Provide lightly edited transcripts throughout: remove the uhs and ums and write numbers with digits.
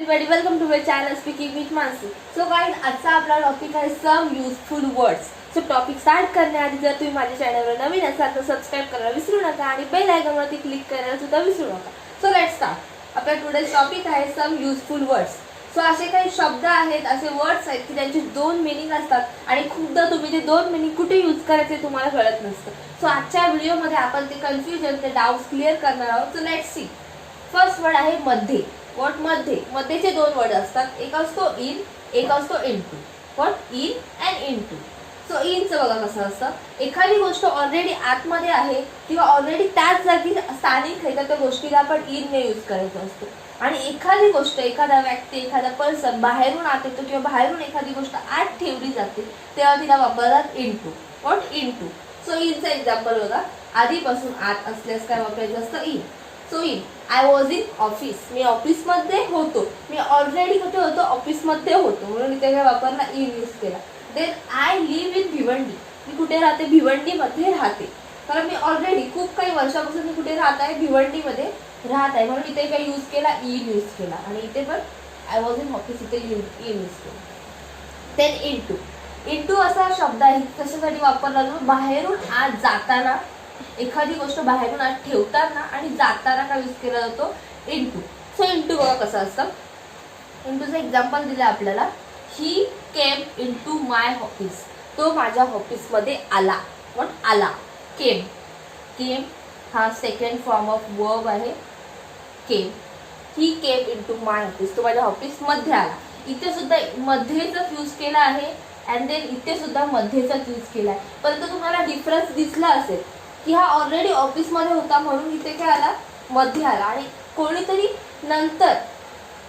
Everybody welcome to my channel speaking with Mansi. So guys, आजचा आपला topic आहे some useful words. So topic start करण्याआधी जर तुम्ही माझ्या चॅनलवर नवीन असाल तर सबस्क्राइब करायला विसरू नका आणि बेल आयकॉनवरती क्लिक करायला सुद्धा विसरू नका. So let's start. आपला टुडेज टॉपिक आहे सम युजफुल वर्ड्स. सो असे काही शब्द आहेत, असे वर्ड्स आहेत की त्यांचे दोन मीनिंग असतात आणि खूपदा तुम्ही ते दोन मीनिंग कुठे यूज करायचे तुम्हाला कळत नसतं. सो आजच्या व्हिडिओमध्ये आपण ते कन्फ्युजन, ते डाऊट्स क्लिअर करणार आहोत. So let's see. First word आहे मध्ये. व्हॉट मध्ये? मध्येचे दोन वर्ड असतात, एक असतो इन, एक असतो into. What? In and into. So इनचं बघा कसं असतं, एखादी गोष्ट ऑलरेडी आतमध्ये आहे किंवा ऑलरेडी त्याच जागी स्थानिक आहे तर त्या गोष्टीला आपण इन ने यूज करायचं असतं. आणि एखादी गोष्ट, एखादा व्यक्ती, एखादा पर्सन बाहेरून आत येतो किंवा बाहेरून एखादी गोष्ट आत ठेवली जाते तेव्हा तिला वापरतात इनटू. व्हॉट? इनटू. सो इनचं एक्झाम्पल बघा, आधीपासून आत असल्यास काय वापरायचं असतं? In. So in. I was in office. मी ऑफिसमध्ये होतो. मी ऑलरेडी कुठे होतो? ऑफिसमध्ये होतो, म्हणून इथे काय वापरला? इन यूज केला. Then I live in Bhiwandi. मी कुठे राहते? भिवंडीमध्ये राहते. कारण मी ऑलरेडी खूप काही वर्षापासून मी कुठे राहत आहे? भिवंडीमध्ये राहत आहे, म्हणून इथे काय यूज केला? इन यूज केला. आणि इथे पण आय वॉज इन ऑफिस, इथे इन यूज केला. Then into. इनटू असा शब्द आहे, कशासाठी वापरला जातो? बाहेरून आत जाताना, एखादी गोष्ट बाहेरून आत ठेवताना आणि जाताना काय यूज केला जातो? इनटू. सो इनटू बघा कसं असतं. इनटूचं एक्झाम्पल दिलं आपल्याला, ही केम इनटू माय ऑफिस. तो माझ्या ऑफिसमध्ये आला. व्हॉट? आला. केम. केम हा सेकंड फॉर्म ऑफ वर्ब आहे. केम. ही केम इनटू माय ऑफिस. तो माझ्या ऑफिसमध्ये आला. इथे सुद्धा मध्येच यूज केला आहे अँड देन इथे सुद्धा मध्येच यूज केला आहे. परंतु तुम्हाला डिफरन्स दिसला असेल की हा ऑलरेडी ऑफिसमध्ये होता म्हणून इथे काय आला? मध्ये आला. आणि कोणीतरी नंतर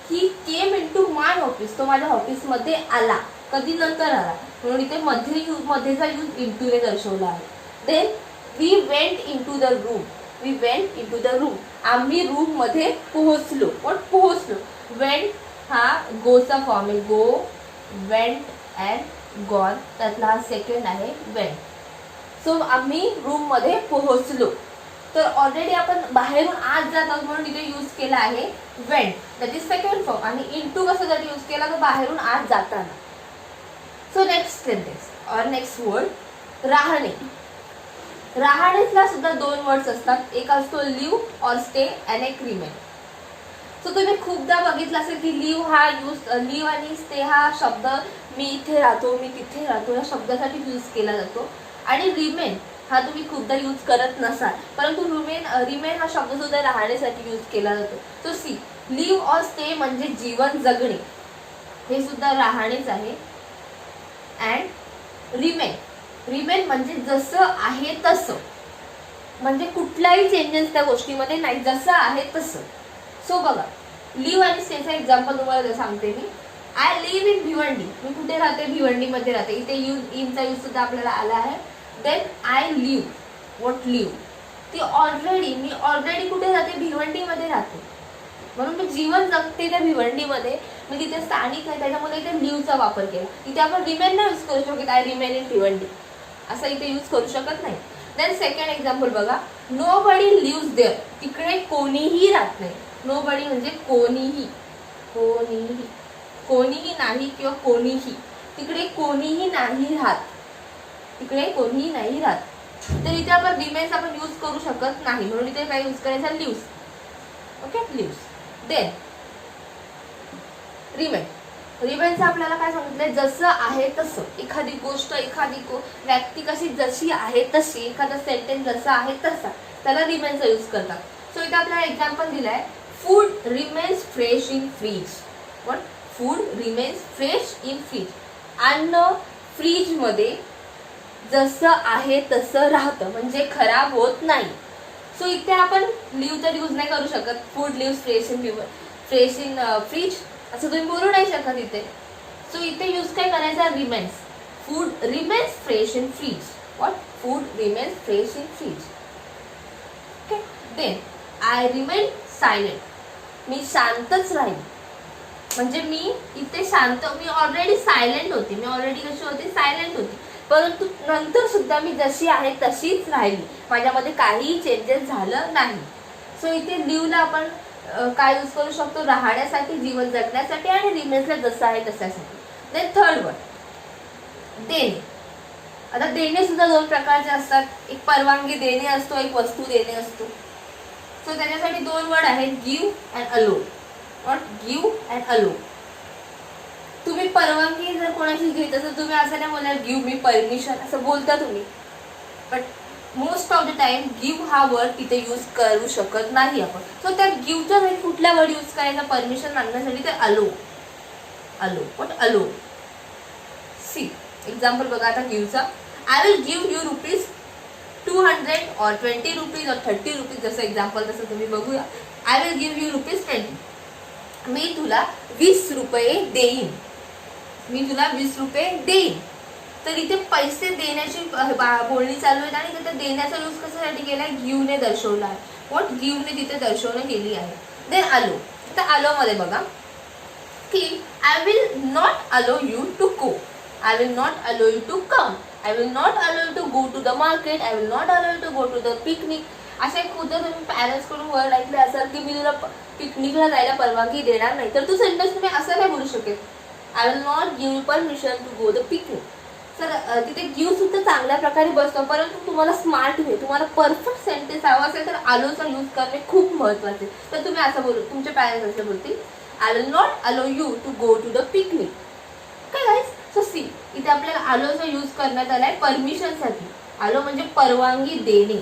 ही केम इनटू माय ऑफिस, तो माझ्या ऑफिसमध्ये आला. कधी? नंतर आला, म्हणून इथे मध्येचा यूज इनटूने दर्शवला आहे. Then we went into the room. We went into the room. आम्ही रूम मध्ये पोहोचलो. पण पोहोचलो. वेंट हा गोचा फॉर्म आहे. गो, वेंट अँड गॉन, त्यातला हा सेकंड आहे वेंट. सो आम्ही रूम मध्ये पोहोचलो. तर ऑलरेडी आपण बाहेरून आत जात आहोत म्हणून इथे यूज केला आहे went, that is second form. आणि इनटू कशासाठी यूज केला? तर बाहेरून आत जाताना. सो नेक्स्ट सेंटेन्स और नेक्स्ट वर्ड, राहणे. राहणेला सुद्धा दोन वर्ड्स असतात, एक असतो लिव्ह और स्टे अँड एक रिमेन. सो तुम्ही खूपदा बघितलं असेल की लिव्ह हा यूज, लिव्ह आणि स्टे हा शब्द मी इथे राहतो, मी तिथे राहतो या शब्दासाठी यूज केला जातो. आणि रिमेन हा तुम्ही खूपदा यूज करत नसाल, परंतु रिमेन हा शब्द सुद्धा राहण्यासाठी यूज केला जातो. सो सी, लिव्ह और स्टे म्हणजे जीवन जगणे, हे सुद्धा राहणेच आहे. अँड रिमेन, रिमेन म्हणजे जसं आहे तसं, म्हणजे कुठलाही चेंजेस त्या गोष्टीमध्ये नाही, जसं आहे तसं. सो बघा, लिव्ह आणि स्टेचं एक्झाम्पल तुम्हाला सांगते मी. I live in Bhiwandi. मी कुठे राहते? भिवंडीमध्ये राहते. इथे इनचा यूज सुद्धा आपल्याला आला आहे. Then I leave. What? Leave. ती मी ऑलरेडी कुठे राहते? भिवंडीमध्ये राहते, म्हणून मी जीवन जगते त्या भिवंडीमध्ये, मी तिथे स्थानिक आहे, त्याच्यामुळे इथे लिव्हचा वापर केला. इथे आपण रिमेन नाही यूज करू शकत. आय रिमेन इन भिवंडी असं इथे यूज करू शकत नाही. देन सेकंड एक्झाम्पल बघा, नो बडी लिव्स देअर. तिकडे कोणीही राहत नाही. नो बडी म्हणजे कोणीही, कोणीही, कोणीही नाही किंवा कोणीही. तिकडे कोणीही नाही राहत. तिकडे कोणीही नाही राहत. तर इथे आपण रिमेन्स आपण यूज करू शकत नाही, म्हणून इथे काय यूज करायचं? Lives. Okay, lives. Then remain. रिमेनचं आपल्याला काय सांगितलंय? जसं आहे तसं. एखादी गोष्ट, एखादी व्यक्ती कशी जशी आहे तशी, एखादा सेंटेन्स जसा आहे तसा, त्याला रिमेनचा यूज करतात. सो इथे आपल्याला एक्झाम्पल दिलाय, food remains fresh in fridge. What? Food remains fresh in fridge. अन्न फ्रीजमध्ये जसं आहे तसं राहतं, म्हणजे खराब होत नाही. सो इथे आपण लिव्ह तर यूज नाही करू शकत. Food leaves fresh in fridge असं तुम्ही बोलू नाही शकत इथे. सो इथे यूज काय करायचा? Remains. Food remains fresh in fridge. What? Food remains fresh in fridge. Okay. Then I remain silent. मी शांतच राहील, म्हणजे मी इथे शांत, मी ऑलरेडी सायलेंट होती. मी ऑलरेडी कशी होती? सायलेंट होती, परंतु नंतर सुद्धा मी जशी आहे तशीच राहिली, माझ्यामध्ये काहीही चेंजेस झालं नाही. सो इथे लिव्हला आपण काय यूज करू शकतो, राहण्यासाठी, जीवन जगण्यासाठी आणि रिमेन्सला जसं आहे तशासाठी. देन थर्ड वर्ड देणे. आता देणे सुद्धा दोन प्रकारचे असतात, एक परवानगी देणे असतो, एक वस्तू देणे असतो. सो त्याच्यासाठी दोन वर्ड आहेत, गिव्ह अँड अलो. व्हॉट? गिव्ह अँड अलो. तुम्ही परवानगी जर कोणाची घेत असेल, तुम्ही असं नाही बोलणार गिव्ह मी परमिशन असं बोलता तुम्ही, but most of the time give हा वर्ड तिथे यूज करू शकत नाही आपण. सो त्या गिव्हच्या जागी कुठला वर्ड यूज करायचा परमिशन मागण्यासाठी, ते अलो. अलो. व्हॉट? अलो. सी एक्झाम्पल बघा आता गिव्हचा. I will give you ₹200 or ₹20 or ₹30, जसं एक्झाम्पल तसं तुम्ही बघूया. I will give you ₹20. मी तुला ₹20 देईन. मी तुला ₹20 देईन. तर इथे पैसे देण्याची बोलणी चालू आहे आणि तिथे देण्याचा यूज कशासाठी केलाय, गिव्हने दर्शवला आहे. व्हॉट? गिव्हने तिथे दर्शवणं केली आहे. देन अलो. आता अलो मध्ये बघा की I will not allow you to go. I will not allow you to come. I will not allow you to go to the market. I will not allow you to go to the picnic. असे खुद्द तुम्ही parents कडून word ऐकले असाल की मी तुला पिकनिकला जायला परवानगी देणार नाही, तर तू सेंटेन्स तुम्ही असं नाही बोलू शकत, I will not give permission to go the picnic. Sir तिथे गिव्ह सुद्धा चांगल्या प्रकारे बसतो, परंतु तुम्हाला स्मार्ट वे, तुम्हाला परफेक्ट सेंटेन्स हवा असेल तर अलोचा यूज करणे खूप महत्त्वाचे. तर तुम्ही असं बोलू, तुमचे पॅरेंट्स असं बोलतील, I will not allow you to go to the picnic. काय गाईस? सो सी इथे आपल्याला अलोचा यूज करण्यात आलाय परमिशनसाठी. अलो म्हणजे परवानगी देणे.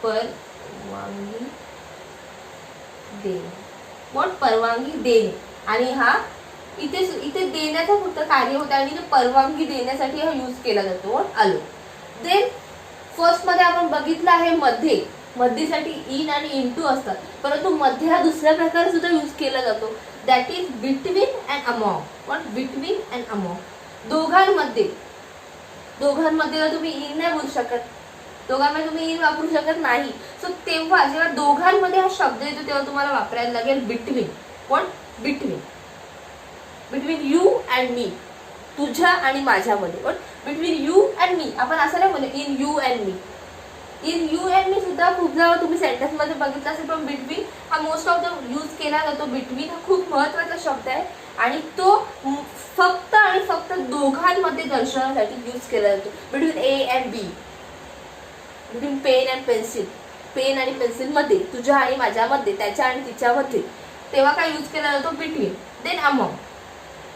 परवानगी देणे. व्हॉट? परवानगी देणे. आणि हा इथे देण्याचा फक्त कार्य होतं आणि परवानगी देण्यासाठी हा यूज केला जातो. व्हॉट? अलो. देन फर्स्ट मध्ये आपण बघितलं आहे मध्ये. मध्येसाठी इन आणि इनटू असतात, परंतु मध्ये हा दुसऱ्या प्रकारे सुद्धा यूज केला जातो, that is between and among. What? Between and among. दोघांमध्ये. दोघांमध्ये तुम्ही इन नाही बोलू शकत, दोघांमध्ये तुम्ही इन वापरू शकत नाही. सो तेव्हा जेव्हा दोघांमध्ये हा शब्द येतो तेव्हा तुम्हाला वापरायला लागेल between. What? Between. Between you and me. तुझ्या आणि माझ्यामध्ये. What? Between you and me. आपण असं नाही बोलू in you and me. In you and me सुद्धा खूप जवळ तुम्ही सेंटेन्स मध्ये बघितलं असेल, पण बिटवीन हा मोस्ट ऑफ द यूज केला जातो. बिटवीन हा खूप महत्वाचा शब्द आहे आणि तो फक्त आणि फक्त दोघांमध्ये दर्शवण्यासाठी यूज केला जातो. Between A and B. Between pen and pencil. Pen आणि पेन्सिल मध्ये, तुझ्या आणि माझ्यामध्ये, त्याच्या आणि तिच्यामध्ये, तेव्हा काय यूज केला जातो? बिटवीन. Then among.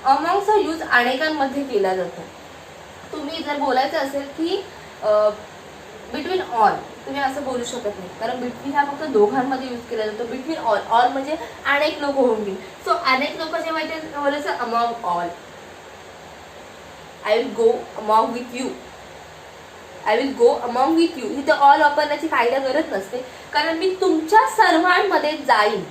अमॉंगचा यूज अनेकांमध्ये केला जातो. तुम्ही जर बोलायचं असेल की बिटवीन ऑल, तुम्ही असं बोलू शकत नाही, कारण बिटवीन हा फक्त दोघांमध्ये यूज केला जातो. Between all. ऑल म्हणजे अनेक लोक होऊन गेली. सो अनेक लोक जेव्हा इथे बोलायचं among all. I will go among with you. I will go among with you. इथे ऑल वापरण्याची कायदा गरज नसते, कारण मी तुमच्या सर्वांमध्ये जाईन.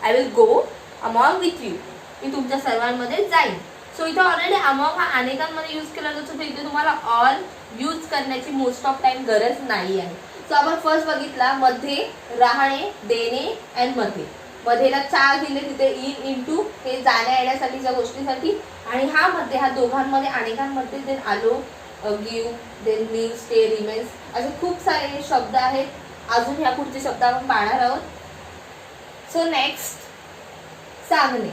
I will go among with you. मी तुमच्या सर्वांमध्ये जाईन. सो इथे ऑलरेडी अमॉंग हा अनेकांमध्ये यूज केला जातो, तर इथे तुम्हाला ऑल यूज करण्याची मोस्ट ऑफ टाइम गरज नाही आहे. सो आपण फर्स्ट बघितला मध्ये, राहणे, देणे अँड मध्ये. मध्येला 4 दिले, तिथे इन, इनटू हे जाण्या येण्यासाठीच्या गोष्टीसाठी, आणि हा मध्ये हा दोघांमध्ये, अनेकांमध्ये. Then allow, give, then leave, stay, remains, असे खूप सारे शब्द आहेत. अजून ह्या पुढचे शब्द आपण पाहणार आहोत. सो नेक्स्ट सांगणे.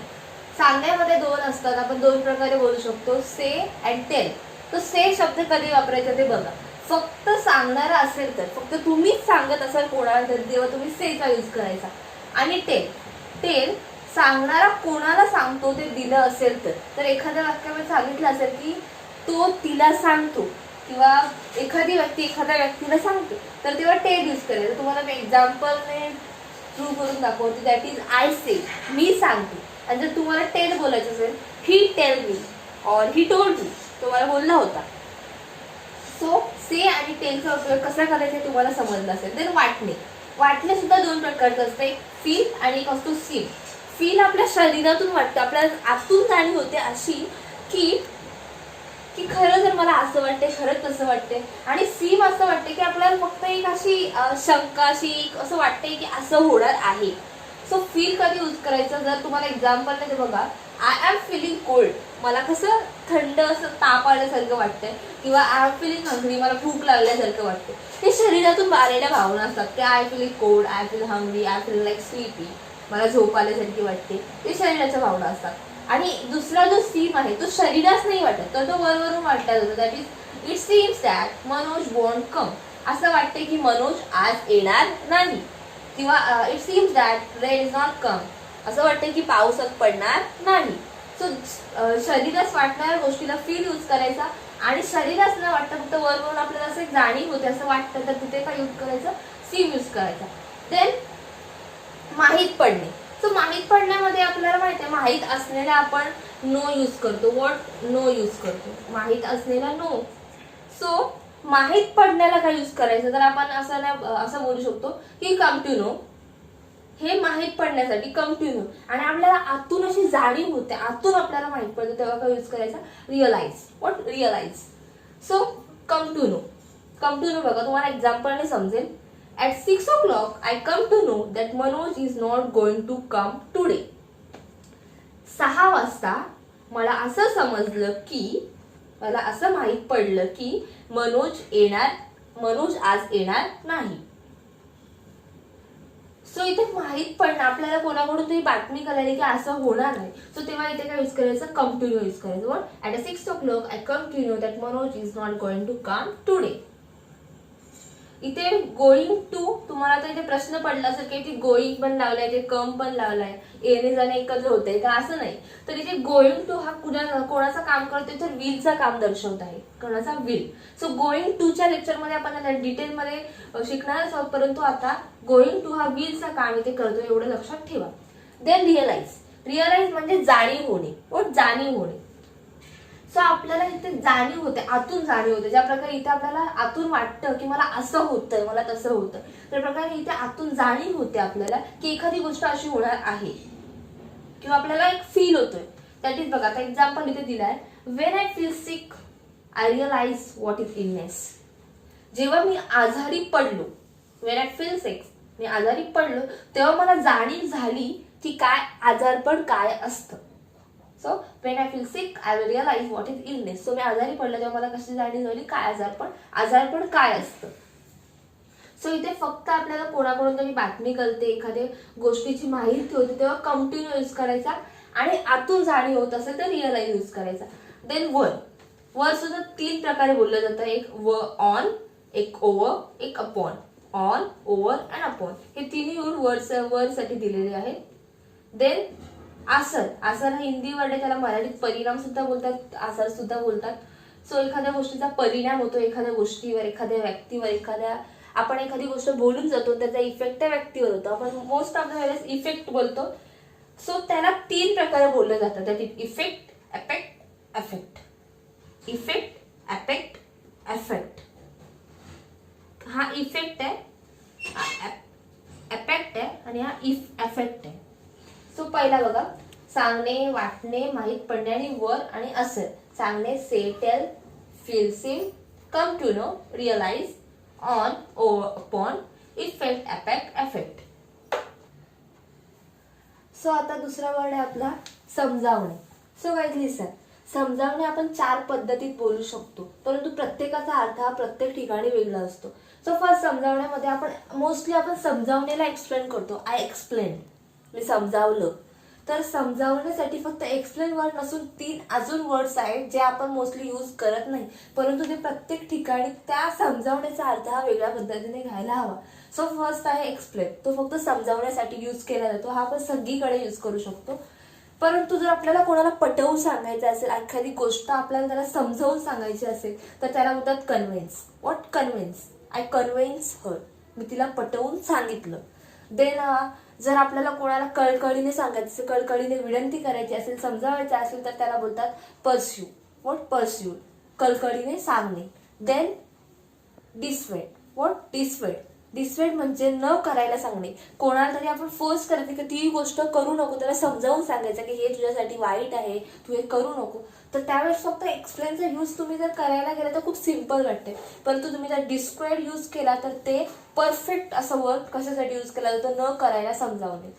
सांगण्यामध्ये दोन असतात, आपण दोन प्रकारे बोलू शकतो, से अँड टेल. तर से शब्द कधी वापरायचा ते बघा. फक्त सांगणारा असेल तर, फक्त तुम्हीच सांगत असाल कोणाला तरी, तेव्हा तुम्ही सेचा यूज करायचा. आणि टेल. टेल सांगणारा कोणाला सांगतो ते दिलं असेल तर एखाद्या वाक्यामध्ये सांगितलं असेल की तो तिला सांगतो, किंवा एखादी व्यक्ती एखाद्या व्यक्तीला सांगतो, तर तेव्हा टेल यूज करायचं. तुम्हाला मी एक्झाम्पलने प्रूव्ह करून दाखवते, दॅट इज आय से. मी सांगते. आणि जर तुम्हाला टेल बोलायचं असेल, ही टेल मी और ही टोल्ड मी, तुम्हाला बोलला होता. सो से आणि टेलचा उपयोग कसा करायचा तुम्हाला समजलं असेल. देन वाटणे. वाटणे सुद्धा दोन प्रकारचं असतं, एक फील आणि एक असतो सीम. फील आपल्या शरीरातून वाटतं, आपल्याला आतून जाणीव होते अशी की खरं जर मला असं वाटते, खरंच तसं वाटते. आणि सीम असं वाटते की आपल्याला फक्त एक अशी शंका, अशी असं वाटते की असं होणार आहे. सो फील कधी यूज करायचं, जर तुम्हाला एक्झाम्पल नाही बघा, आय एम फिलिंग कोल्ड, मला कसं थंड असं ताप आल्यासारखं वाटतंय, किंवा आय एम फिलिंग हंग्री, मला भूक लागल्यासारखं वाटतं. हे शरीरातून बाहेरच्या भावना असतात की I feeling cold, I feel hungry, I feel like sleepy. मला झोप आल्यासारखी वाटते, ते शरीराच्या भावना असतात. आणि दुसरा जो सीम आहे तो शरीरास नाही वाटत, तर तो वरवरून वाटला जातो. That is it seems that Manoj won't come. असं वाटते की मनोज आज येणार नाही. किंवा it seems that rain is not come. असं वाटतं की पाऊसच पडणार नाही. सो शरीरास वाटणाऱ्या गोष्टीला फील यूज करायचा, आणि शरीरास न वाटतं फक्त वरवरून आपल्याला असं एक जाणीव होते असं वाटतं, तर तिथे काय यूज करायचं, सीम यूज करायचा. देन माहीत पडणे. सो माहीत पडण्यामध्ये आपल्याला माहिती आहे, माहीत असलेला आपण नो यूज करतो. व्हॉट नो यूज करतो, माहीत असलेला नो. सो माहीत पडण्याला काय यूज करायचं, तर आपण असं बोलू शकतो की कम टू नो. हे माहीत पडण्यासाठी कम टू नो. आणि आपल्याला आतून अशी जाणीव होते, आतून आपल्याला माहीत पडतं, तेव्हा काय यूज करायचा, realise. What realise. So come to know. Come to know बघा, तुम्हाला एक्झाम्पलने समजेल. At 6 o'clock, I come to know that Manoj is not going to come today. 6 वाजता मला असं समजलं की, मला असं माहीत पडलं की मनोज आज येणार नाही. सो इथे माहीत पडणं, आपल्याला कोणाकडून तरी बातमी कळाली की असं होणार नाही. सो तेव्हा इथे काय यूज करायचं, कम टू नो यूज करायचं. What at 6 o'clock I come to know that Manoj is not going to come today. इथे गोईंग टू, तुम्हाला तर इथे प्रश्न पडला असेल की गोईंग पण लावलाय, ते कम पण लावलाय, येणे जाणे एकत्र होते का, असं नाही. तर इथे गोईंग टू हा कोणाचं काम करतोय, तर विलचा काम दर्शवत आहे. कोणाचा, विल. सो गोईंग टूच्या लेक्चरमध्ये आपण डिटेलमध्ये शिकणारच आहोत, परंतु आता गोईंग टू हा विलचा काम इथे करतोय, एवढं लक्षात ठेवा. Then realise. रिअलाइज म्हणजे जाणीव होणे. जाणीव होणे. सो आपल्याला इथे जाणीव होते, आतून जाणीव होते. ज्या प्रकारे इथे आपल्याला आतून वाटतं की मला असं होतंय, मला तसं होतं, त्या प्रकारे इथे आतून जाणीव होते आपल्याला की एखादी गोष्ट अशी होणार आहे, किंवा आपल्याला एक फील होतोय. दॅट इज, बघा आता एक्झाम्पल इथे दिलाय. When I feel sick I realise what is illness. जेव्हा मी आजारी पडलो, व्हेन आय फील सिक, मी आजारी पडलो, तेव्हा मला जाणीव झाली की काय आजारपण काय असतं. So when I feel sick I will realize what is illness. सो मी आजारी पडलं तेव्हा मला कशी जाणीव झाली, काय आजारपण काय असतं. सो इथे फक्त आपल्याला कोणाकडून तरी बातमी कळते, एखाद्या गोष्टीची माहिती होती, तेव्हा कंटिन्यू यूज करायचा. आणि आतून जाणीव होत असेल तर रिअलाइज यूज करायचा. देन वर सुद्धा 3 प्रकारे बोललं जातं. एक ऑन, एक ओव्हर, एक upon. On, over and upon हे तिन्ही वर साठी दिलेले आहेत. देन आसर हा हिंदी वर्ड आहे, त्याला मराठीत परिणाम सुद्धा बोलतात, आसर सुद्धा बोलतात. सो एखाद्या गोष्टीचा परिणाम होतो एखाद्या गोष्टीवर, एखाद्या व्यक्तीवर, आपण एखादी गोष्ट बोलून जातो, त्याचा इफेक्ट त्या व्यक्तीवर होतो. आपण मोस्ट ऑफ द वेळेस इफेक्ट बोलतो. सो त्याला 3 प्रकारे बोललं जातं. त्यात effect, affect, affect. Effect, affect, affect. हा इफेक्ट आहे, अफेक्ट आहे, आणि हा अफेक्ट आहे. सो पहिला बघा, सांगणे, वाटणे, माहीत पडणे, आणि वर आणि असर. सांगणे, say, tell, feel, seem, come to know, realize, on, over, upon, effect, affect, affect. So आता दुसरा वर्ड आहे आपला समजावणे. सो गाईज लिसन, समजावणे आपण 4 पद्धतीत बोलू शकतो, परंतु प्रत्येकाचा अर्थ हा प्रत्येक ठिकाणी वेगळा असतो. सो फर्स्ट समजावण्यामध्ये आपण समजावण्याला एक्सप्लेन करतो. आय एक्सप्लेन, मी समजावलं. तर समजावण्यासाठी फक्त एक्सप्लेन वर्ड नसून 3 अजून वर्ड्स आहेत जे आपण मोस्टली यूज करत नाही, परंतु ते प्रत्येक ठिकाणी त्या समजावण्याचा अर्थ हा वेगळ्या पद्धतीने घ्यायला हवा. सो फर्स्ट आहे एक्सप्लेन. तो फक्त समजावण्यासाठी यूज केला जातो, हा आपण सगळीकडे यूज करू शकतो. परंतु जर आपल्याला कोणाला पटवून सांगायचं असेल, एखादी गोष्ट आपल्याला त्याला समजावून सांगायची असेल, तर त्याला म्हणतात convince. What convince, I convince her, मी तिला पटवून सांगितलं. देन जर आपल्याला कोणाला कळकळीने सांगायचं, कळकळीने विनंती करायची असेल, समजावायचं असेल, तर त्याला बोलतात परस्यू. व्हॉट परस्यू, कळकळीने सांगणे. देन डिस्वेड. व्हॉट डिस्वेड, डिस्वेड म्हणजे न करायला सांगणे. कोणाला तरी आपण फोर्स करायचं की ती गोष्ट करू नको, त्याला समजावून सांगायचं की हे तुझ्यासाठी वाईट आहे, तू हे करू नको. तर त्यावेळेस फक्त एक्सप्लेनचा यूज तुम्ही जर करायला गेला तर खूप सिम्पल वाटते, परंतु तुम्ही जर डिस्क्राईब यूज केला तर ते परफेक्ट असं वर्ड कशासाठी यूज केला जातो, न करायला समजावणे.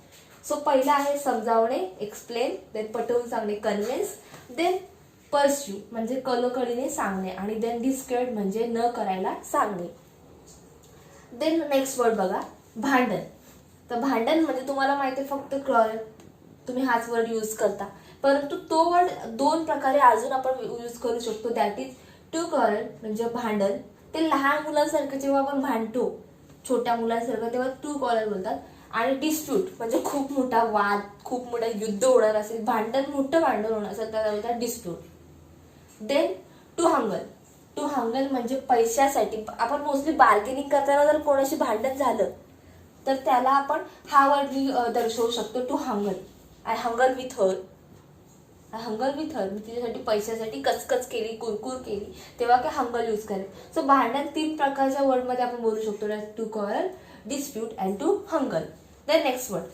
सो पहिला आहे समजावणे, एक्सप्लेन. देन पटवून सांगणे, कन्व्हिन्स. देन परस्यू म्हणजे कळकळीने सांगणे, आणि देन डिस्क्राईब म्हणजे न करायला सांगणे. देन नेक्स्ट वर्ड बघा, भांडण. तर भांडण म्हणजे तुम्हाला माहिती आहे फक्त क्रॉल, तुम्ही हाच वर्ड यूज करता, परंतु तो वर्ड दोन प्रकारे अजून आपण यूज करू शकतो. दॅट इज टू क्वारल म्हणजे भांडण. ते लहान मुलांसारखं जेव्हा आपण भांडतो छोट्या मुलांसारखं तेव्हा टू क्वारल बोलतात. आणि डिस्प्यूट म्हणजे खूप मोठा वाद, खूप मोठा युद्ध होणार असेल, मोठं भांडण होणार असेल त्याला बोलतात dispute. Then to haggle. To haggle म्हणजे पैशासाठी. आपण मोस्टली बार्गेनिंग करताना जर कोणाशी भांडण झालं तर त्याला आपण हा वर्ड दर्शवू शकतो, to haggle. I haggle with her. I haggle with her मी तिच्यासाठी पैशासाठी कचकच केली, कुरकुर केली, तेव्हा काय हंगल यूज करेल. सो भांडण 3 प्रकारच्या वर्डमध्ये आपण बोलू शकतो, to quarrel, dispute and to haggle. Then next word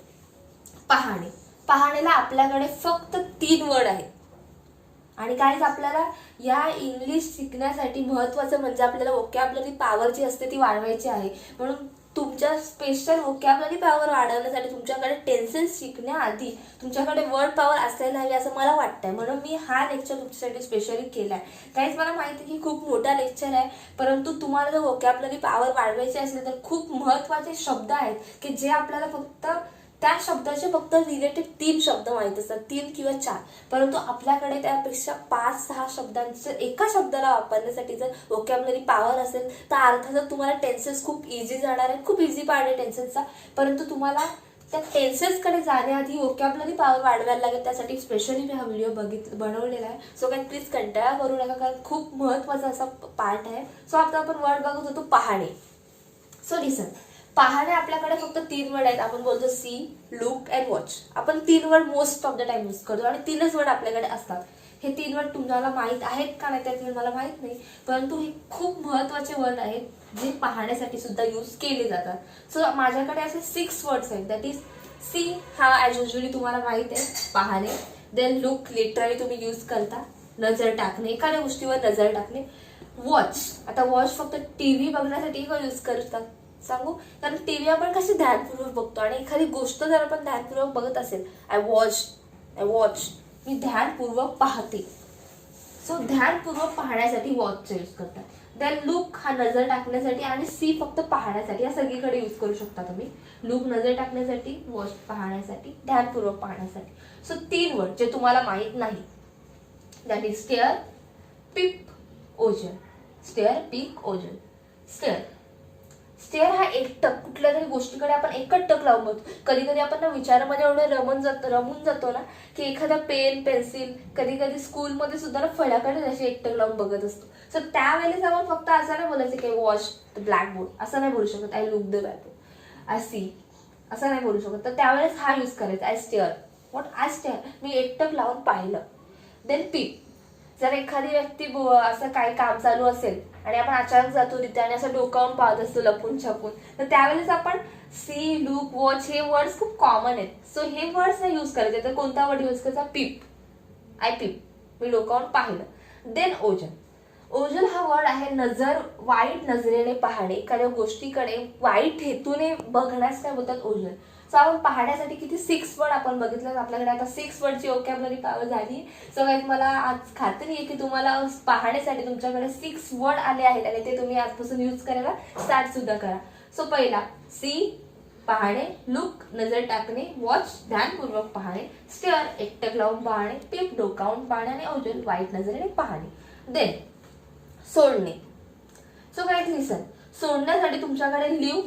पहाणे. पहाणेला आपल्याकडे फक्त 3 वर्ड आहेत. आणि काहीच आपल्याला या इंग्लिश शिकण्यासाठी महत्त्वाचं म्हणजे आपल्याला वोकॅब्युलरी पॉवर जी असते ती वाढवायची आहे. म्हणून तुमच्या स्पेशल वोकॅब्युलरी पॉवर वाढवण्यासाठी तुमच्याकडे टेन्सेस शिकण्याआधी तुमच्याकडे वर्ड पॉवर असायला हवी असं मला वाटतंय. म्हणून मी हा लेक्चर तुमच्यासाठी स्पेशली केला आहे. काहीच मला माहिती आहे की खूप मोठा लेक्चर आहे, परंतु तुम्हाला जर वोकॅब्युलरी पॉवर वाढवायची असेल तर खूप महत्त्वाचे शब्द आहेत की जे आपल्याला फक्त त्या शब्दाचे फक्त रिलेटेड 3 शब्द माहीत असतात, 3 किंवा 4, परंतु आपल्याकडे त्यापेक्षा 5-6 शब्दांचे एका शब्दाला वापरण्यासाठी जर वोकॅब्युलरी पॉवर असेल तर अर्थातच तुम्हाला टेन्सेस खूप इझी जाणार आहे. खूप इझी पार्ट आहे टेन्सेसचा, परंतु तुम्हाला त्या टेन्सेसकडे जाण्याआधी वोकॅब्युलरी पॉवर वाढवायला लागेल. त्यासाठी स्पेशली मी हा व्हिडिओ बनवलेला आहे. सो काही प्लीज कंटाळा करू नका, कारण खूप महत्त्वाचा असा पार्ट आहे. सो आता आपण वर्ड बघत होतो पहाणे. सो लिसन, पहाणे आपल्याकडे फक्त 3 वर्ड आहेत. आपण बोलतो सी, लुक अँड वॉच. आपण 3 word most of the time use करतो आणि 3च वर्ड आपल्याकडे असतात. हे 3 वर्ड तुम्हाला माहीत आहेत का नाही त्यात मला माहीत नाही, परंतु हे खूप महत्त्वाचे वर्ड आहेत जे पाहण्यासाठी सुद्धा यूज केले जातात. सो माझ्याकडे असे 6 वर्ड्स आहेत. दॅट इज सी, हा ॲज युजली तुम्हाला माहीत आहे पाहणे. देन लुक, लिटरली तुम्ही यूज करता, नजर टाकणे, एखाद्या गोष्टीवर नजर टाकणे. वॉच, आता वॉच फक्त टीव्ही बघण्यासाठी का यूज करतात सांगू, कारण टीव्ही आपण कशी ध्यानपूर्वक बघतो आणि एखादी गोष्ट जर आपण ध्यानपूर्वक बघत असेल, आय वॉच मी ध्यानपूर्वक पाहते. सो ध्यानपूर्वक पाहण्यासाठी वॉचचा यूज करतात. देन लुक हा नजर टाकण्यासाठी आणि सी फक्त पाहण्यासाठी. या सगळीकडे यूज करू शकता तुम्ही. लुक नजर टाकण्यासाठी, वॉच पाहण्यासाठी, ध्यानपूर्वक पाहण्यासाठी. सो 3 वर्ड जे तुम्हाला माहीत नाही, दॅट इज स्टेअर, पिक, ओजन. स्टेअर, पिक, ओजन. स्टेअर हा एकटक कुठल्या तरी गोष्टीकडे आपण एकच टक लावून बघतो. कधी कधी आपण ना विचारामध्ये एवढं रमून जातो ना की एखादा पेन, पेन्सिल, कधी कधी स्कूलमध्ये सुद्धा ना फळ्याकडे अशी एकटक लावून बघत असतो. सो त्यावेळेस आपण फक्त असं नाही बोलायचं की वॉच द ब्लॅकबोर्ड, असं नाही बोलू शकत. I look the blackboard, I see, असं नाही बोलू शकत. तर त्यावेळेस हा यूज करायचा, आय स्टेअर. आय स्टेअर, मी एकटक लावून पाहिलं. देन पिक, जर एखादी व्यक्ती असं काही काम चालू असेल आणि आपण अचानक जातो तिथे आणि असं डोकावून पाहत असतो लपून छपून, तर त्यावेळेस आपण सी, लुक, वॉच हे वर्ड्स खूप कॉमन आहेत. सो हे वर्ड्स नाही यूज करायचे. तर कोणता वर्ड यूज करायचा, पिप, आय पिप, मी डोकावून पाहिलं. देन ओजन. ओजन हा वर्ड आहे नजर, वाईट नजरेने पाहणे, एखाद्या गोष्टीकडे वाईट हेतूने बघण्यास काय बोलतात, ओजन. सो आपण पाहण्यासाठी किती 6 वर्ड आपण बघितलं. आपल्याकडे आता 6 वर्डची वोकॅब्युलरी पॉवर झाली. सो गाईज मला आज खात्री आहे की तुम्हाला पाहण्यासाठी तुमच्याकडे 6 वर्ड आले आहेत आणि ते तुम्ही आजपासून यूज करायला स्टार्ट सुद्धा करा. सो पहिला सी, पाहणे, लुक नजर टाकणे, वॉच ध्यानपूर्वक पाहणे, स्टेअर एकटक लावून पाहणे, पिप डोकावून पाहणे आणि ओजन वाईट नजरेने पाहणे. देन सोडणे. सो गाईज लिसन, सोडण्यासाठी तुमच्याकडे लिव्ह,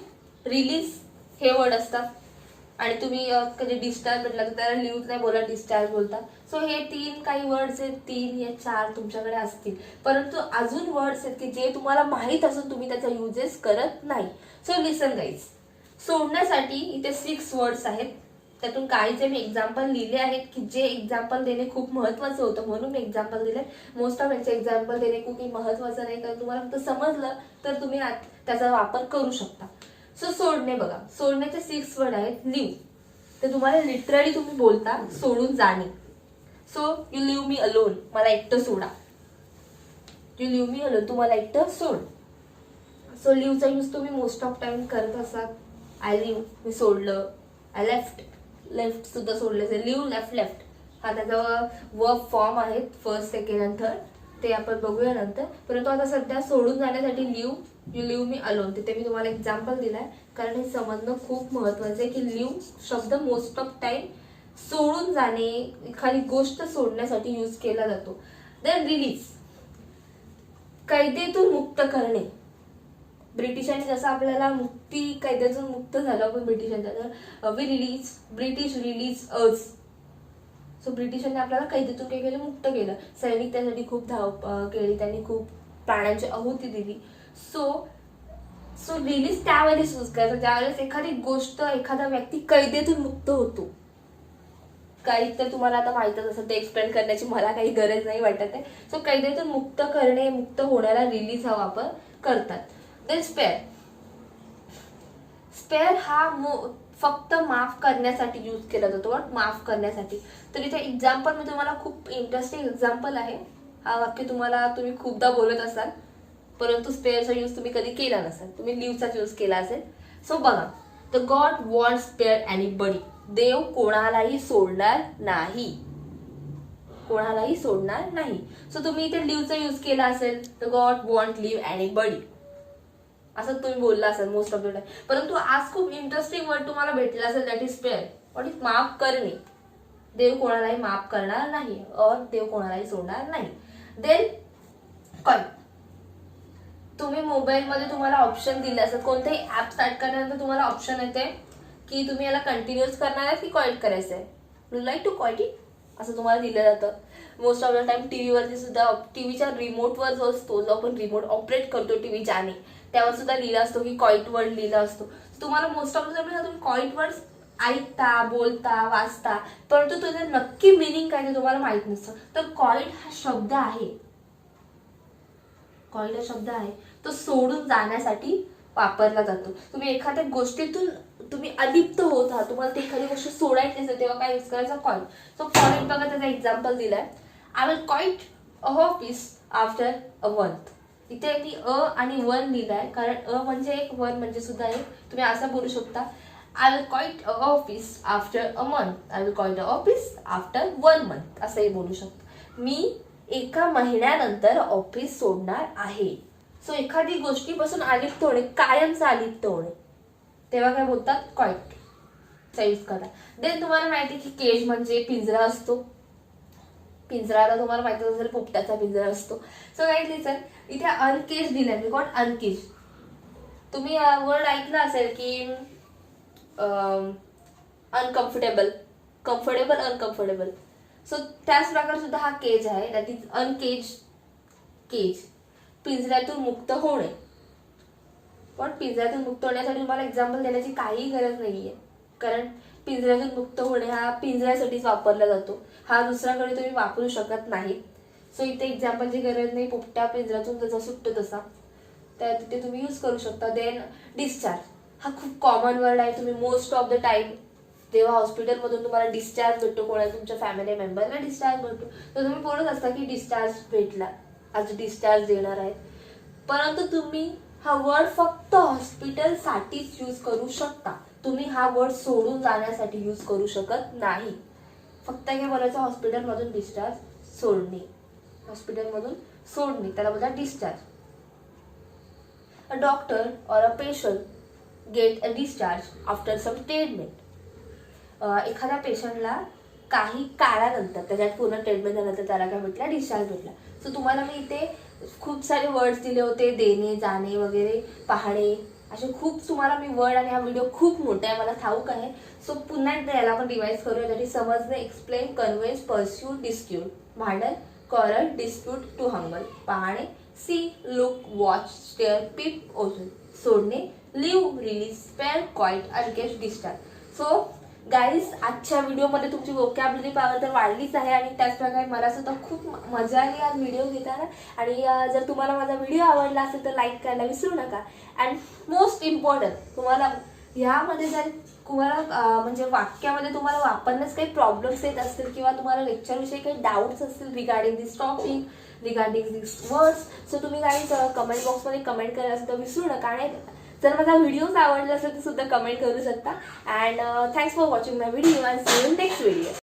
रिलीज हे वर्ड असतात. आणि तुम्ही कधी डिस्चार्ज म्हटलं तर त्याला लिव्ह नाही बोला, डिस्चार्ज बोलता. सो हे 3 काही वर्ड्स आहेत, 3 या 4 तुमच्याकडे असतील, परंतु अजून वर्ड्स आहेत की जे तुम्हाला माहीत असून तुम्ही त्याचा युजेस करत नाही. सो लिसन गाईज, सोडण्यासाठी इथे 6 वर्ड्स आहेत. त्यातून काहीचे मी एक्झाम्पल लिहिले आहेत की जे एक्झाम्पल देणे खूप महत्त्वाचं होतं म्हणून मी एक्झाम्पल दिले. मोस्ट ऑफ यांचे एक्झाम्पल देणे खूप महत्त्वाचं नाही, कारण तुम्हाला फक्त समजलं तर तुम्ही त्याचा वापर करू शकता. सो सोडणे बघा, सोडण्याचे 6 वर्ड आहेत. लिव्ह, तर तुम्हाला लिटरली तुम्ही बोलता सोडून जाणे. So you leave me alone, मला एकटं सोडा. यू लिव्ह मी अलोन, तुम्हाला एकटं सोड. सो लिव्हचा यूज तुम्ही मोस्ट ऑफ टाइम करत असाल. आय लिव्ह, मी सोडलं. आय लेफ्ट सुद्धा सोडलं. लिव्ह, लेफ्ट हा त्याचा वर्ब फॉर्म आहेत, फर्स्ट, सेकंड अँड थर्ड. ते आपण बघूया नंतर. परंतु आता सध्या सोडून जाण्यासाठी leave, you leave me alone, तिथे मी तुम्हाला एक्झाम्पल दिलाय कारण हे समजणं खूप महत्वाचं आहे की लिव्ह शब्द मोस्ट ऑफ टाइम सोडून जाणे, एखादी गोष्ट सोडण्यासाठी यूज केला जातो. देन रिलीज, कैदेतून मुक्त करणे. ब्रिटिशांनी जसं आपल्याला मुक्ती, कैद्यातून मुक्त झालं आपण ब्रिटिशांच्या, तर we release, British release us. So ब्रिटिशांनी आपल्याला कैदेतून काय केलं, मुक्त केलं. सैनिक त्यासाठी खूप धाव केली, त्यांनी खूप प्राणांची आहुती दिली. सो रिलीज त्यावेळेस यूज करायचं ज्यावेळेस एखादी गोष्ट, एखादा व्यक्ती कैदेतून मुक्त होतो. काही तर तुम्हाला आता माहितच असेल, ते एक्सप्लेन करण्याची मला काही गरज नाही वाटत आहे. सो कैदेतून मुक्त करणे, मुक्त होण्याला रिलीज हा वापर करतात. देन स्पेअर, स्पेअर हा फक्त माफ करण्यासाठी यूज केला जातो. माफ करण्यासाठी. तर इथे एक्झाम्पल मी तुम्हाला, खूप इंटरेस्टिंग एक्झाम्पल आहे. हा वाक्य तुम्ही खूपदा बोलत असाल, परंतु स्पेअरचा यूज तुम्ही कधी केला नसाल, तुम्ही लिव्हचाच यूज केला असेल. सो बघा, the God won't spare anybody. देव कोणालाही सोडणार नाही, कोणालाही सोडणार नाही. सो तुम्ही इथे लिव्हचा यूज केला असेल, the God won't leave anybody असं तुम्ही बोलला असेल मोस्ट ऑफ द टाइम. परंतु आज खूप इंटरेस्टिंग वर्ड तुम्हाला भेटला असेल, that is spare. What is माफ करणे. देव कोणालाही माफ करणार नाही, और देव कोणालाही सोडणार नाही. देन कॉइन, तुम्ही मोबाईलमध्ये तुम्हाला ऑप्शन दिले असतात, कोणतेही ऍप स्टार्ट करण्यानंतर तुम्हाला ऑप्शन येते की तुम्ही याला कंटिन्यूअस करणार आहे की क्वाइट करायचं आहे. You like to quit it असं तुम्हाला दिलं जातं. मोस्ट ऑफ द टाइम टीव्हीवरती सुद्धा, टीव्हीच्या रिमोटवर जो असतो, जो आपण रिमोट ऑपरेट करतो टीव्ही ज्याने, त्यावर सुद्धा लिहिलं असतो की क्वाइट वर्ड लिहिला असतो. तुम्हाला मोस्ट ऑफ द टाइम तुम्ही क्वाइट वर्ड ऐकता, बोलता, वाचता, परंतु तुझं नक्की मिनिंग काय ते तुम्हाला माहित नसतं. तर क्वाइट हा शब्द आहे, क्वाइट हा शब्द आहे, तो सोडून जाण्यासाठी वापरला जातो. तुम्ही एखाद्या गोष्टीतून तुम्ही अलिप्त होत आहात, तुम्हाला ते एखादी गोष्ट सोडायची असेल, तेव्हा काय यूज करायचं, क्वाइट. सो क्वाइट बघा, त्याचा एक्झाम्पल दिलाय, I will quite a office after a month. इथे मी अ आणि वन लिहिलाय कारण अ म्हणजे एक, वन म्हणजे सुद्धा एक. तुम्ही असं बोलू शकता, I will quite a office after a month, I will quite a office after 1 month असंही बोलू शकतो. मी एका महिन्यानंतर ऑफिस सोडणार आहे. सो एखादी गोष्टीपासून अलिप्त होणे, कायमचं अलिप्त होणे, तेव्हा काय बोलतात, क्वाइट यूज करा. देन तुम्हाला माहिती की केज म्हणजे पिंजरा असतो. पिंजराला तुम्हाला माहिती असेल, पोपटाचा पिंजरा असतो. सो काय लिहिचं, इथे अनकेज दिलाय, मी कॉट अनकेज. तुम्ही वर्ड ऐकलं असेल की अनकम्फर्टेबल, कम्फर्टेबल, अनकम्फर्टेबल. सो त्याच प्रकारे सुद्धा हा केज आहे, दॅट इज अनकेज. केज, पिंजऱ्यातून मुक्त होणे. पण पिंजऱ्यातून मुक्त होण्यासाठी तुम्हाला एक्झाम्पल देण्याची काही गरज नाहीये, कारण पिंजऱ्यातून मुक्त होणे हा पिंजऱ्यासाठीच वापरला जातो, हा दुसऱ्याकडे तुम्ही वापरू शकत नाही. सो इथे एक्झाम्पलची गरज नाही. पोपट्या पिंजऱ्यातून जसा सुटतो तसा, त्या तिथे तुम्ही यूज करू शकता. देन डिस्चार्ज, हा खूप कॉमन वर्ड आहे. तुम्ही मोस्ट ऑफ द टाइम जेव्हा हॉस्पिटलमधून तुम्हाला डिस्चार्ज भेटतो, कोणाला तुमच्या फॅमिली मेंबरला डिस्चार्ज भेटतो, तर तुम्ही बोलत असता की डिस्चार्ज भेटला, आज डिस्चार्ज देणार आहे. परंतु तुम्ही हा वर्ड फक्त हॉस्पिटलसाठीच यूज करू शकता. तुम्ही हा वर्ड सोडून जाण्यासाठी यूज करू शकत नाही. फक्त काय बोलायचं, हॉस्पिटलमधून डिस्चार्ज सोडणे, हॉस्पिटलमधून सोडणे, त्याला बोलतात discharge. A doctor or a patient get a discharge after some treatment. एखाद्या पेशंटला काही काळानंतर, त्याच्यात पूर्ण ट्रीटमेंट झाल्यानंतर त्याला काय भेटला, डिस्चार्ज भेटला. सो तुम्हाला मी इथे खूप सारे वर्ड्स दिले होते, देणे, जाणे वगैरे, पाहणे, असे खूप तुम्हाला मी वर्ड, आणि हा व्हिडिओ खूप मोठा आहे मला ठाऊक आहे. सो पुन्हा एकदा याला आपण रिवाइज करूया. तरी समजणे, एक्सप्लेन, कन्व्हिन्स, परस्यू, डिस्प्यूट. भांडण, कॉरल, डिस्प्यूट, टू हंबल. पाहणे, see, look, watch, stare, peep, ओझन. सोडणे, leave, release, spare, quit, uncage, discharge. So guys, आजच्या व्हिडिओमध्ये तुमची वोकॅब्युलरी पॉवर तर वाढलीच आहे, आणि त्याचप्रकारे मला सुद्धा खूप मजा आली आज व्हिडिओ घेताना. आणि जर तुम्हाला माझा व्हिडिओ आवडला असेल तर लाईक करायला विसरू नका. अँड मोस्ट इम्पॉर्टंट, तुम्हाला ह्यामध्ये जर तुम्हाला म्हणजे वाक्यामध्ये तुम्हाला वापरण्यास काही प्रॉब्लेम्स येत असतील, किंवा तुम्हाला लेक्चरविषयी काही डाऊट्स असतील रिगार्डिंग दिस टॉपिक, रिगार्डिंग दिस वर्ड्स, सो तुम्ही गाईज कमेंट बॉक्समध्ये कमेंट करायला सुद्धा विसरू नका. आणि जर माझा व्हिडिओज आवडला असेल तर सुद्धा कमेंट करू शकता. And thanks for watching my video, and see you in next video.